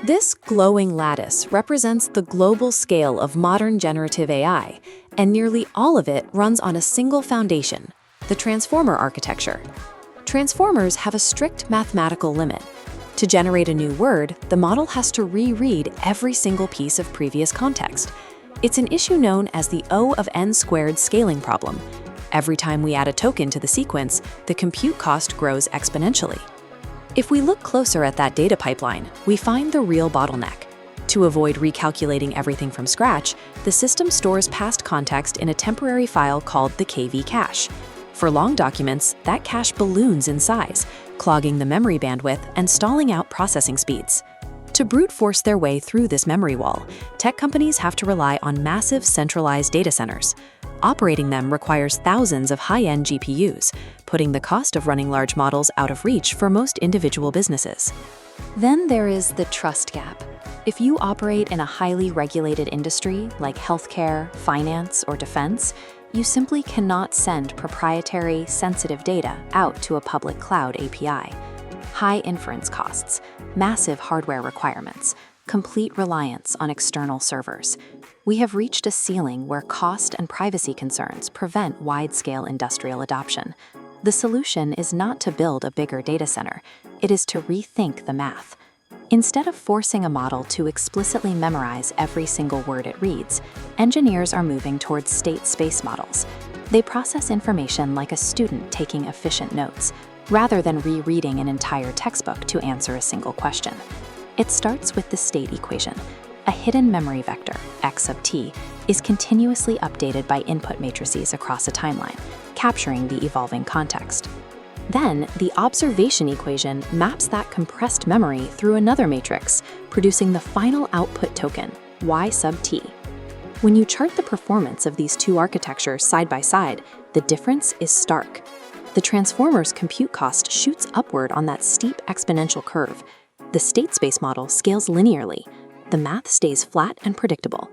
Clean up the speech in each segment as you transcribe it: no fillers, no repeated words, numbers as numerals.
This glowing lattice represents the global scale of modern generative AI, and nearly all of it runs on a single foundation, the transformer architecture. Transformers have a strict mathematical limit. To generate a new word, the model has to reread every single piece of previous context. It's an issue known as the O of n squared scaling problem. Every time we add a token to the sequence, the compute cost grows exponentially. If we look closer at that data pipeline, we find the real bottleneck. To avoid recalculating everything from scratch, the system stores past context in a temporary file called the KV cache. For long documents, that cache balloons in size, clogging the memory bandwidth and stalling out processing speeds. To brute force their way through this memory wall, tech companies have to rely on massive centralized data centers. Operating them requires thousands of high-end GPUs, putting the cost of running large models out of reach for most individual businesses. Then there is the trust gap. If you operate in a highly regulated industry like healthcare, finance, or defense, you simply cannot send proprietary, sensitive data out to a public cloud API. High inference costs, massive hardware requirements, complete reliance on external servers. We have reached a ceiling where cost and privacy concerns prevent wide-scale industrial adoption. The solution is not to build a bigger data center, it is to rethink the math. Instead of forcing a model to explicitly memorize every single word it reads, engineers are moving towards state-space models. They process information like a student taking efficient notes, rather than rereading an entire textbook to answer a single question. It starts with the state equation. A hidden memory vector, x sub t, is continuously updated by input matrices across a timeline, capturing the evolving context. Then, the observation equation maps that compressed memory through another matrix, producing the final output token, y sub t. When you chart the performance of these two architectures side by side, the difference is stark. The transformer's compute cost shoots upward on that steep exponential curve. The state space model scales linearly. The math stays flat and predictable.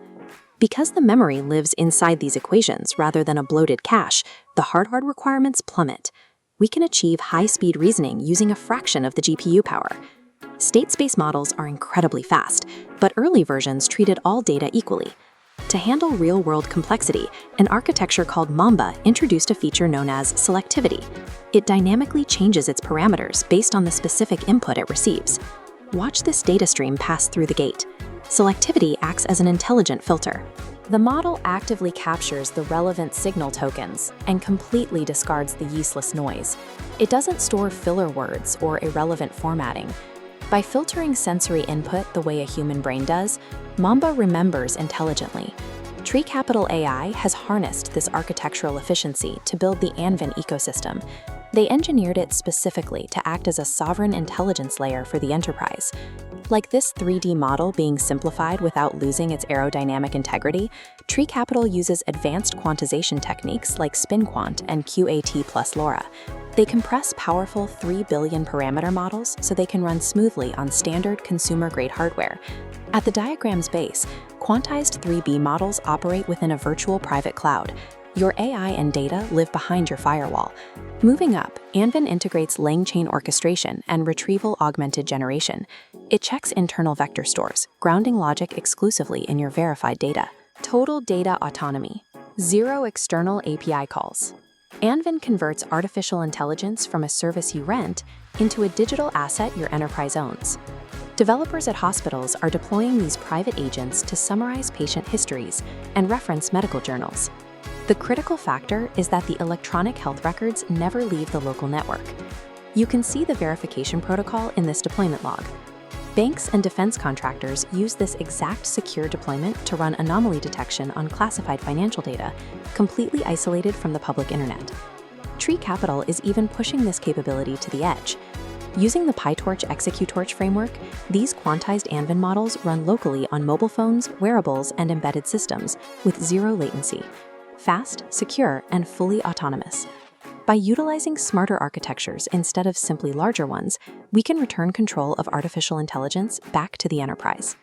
Because the memory lives inside these equations rather than a bloated cache, the hardware requirements plummet. We can achieve high-speed reasoning using a fraction of the GPU power. State space models are incredibly fast, but early versions treated all data equally. To handle real-world complexity, an architecture called Mamba introduced a feature known as selectivity. It dynamically changes its parameters based on the specific input it receives. Watch this data stream pass through the gate. Selectivity acts as an intelligent filter. The model actively captures the relevant signal tokens and completely discards the useless noise. It doesn't store filler words or irrelevant formatting. By filtering sensory input the way a human brain does, Mamba remembers intelligently. Treecapital AI has harnessed this architectural efficiency to build the Anvin ecosystem. They engineered it specifically to act as a sovereign intelligence layer for the enterprise. Like this 3D model being simplified without losing its aerodynamic integrity, Treecapital uses advanced quantization techniques like SpinQuant and QAT plus LoRa. They compress powerful 3 billion parameter models so they can run smoothly on standard consumer-grade hardware. At the diagram's base, quantized 3B models operate within a virtual private cloud. Your AI and data live behind your firewall. Moving up, Anvin integrates lang chain orchestration and retrieval augmented generation. It checks internal vector stores, grounding logic exclusively in your verified data. Total data autonomy. Zero external API calls. Anvin converts artificial intelligence from a service you rent into a digital asset your enterprise owns. Developers at hospitals are deploying these private agents to summarize patient histories and reference medical journals. The critical factor is that the electronic health records never leave the local network. You can see the verification protocol in this deployment log. Banks and defense contractors use this exact secure deployment to run anomaly detection on classified financial data, completely isolated from the public internet. Treecapital is even pushing this capability to the edge. Using the PyTorch Executorch framework, these quantized Anvin models run locally on mobile phones, wearables, and embedded systems with zero latency. Fast, secure, and fully autonomous. By utilizing smarter architectures instead of simply larger ones, we can return control of artificial intelligence back to the enterprise.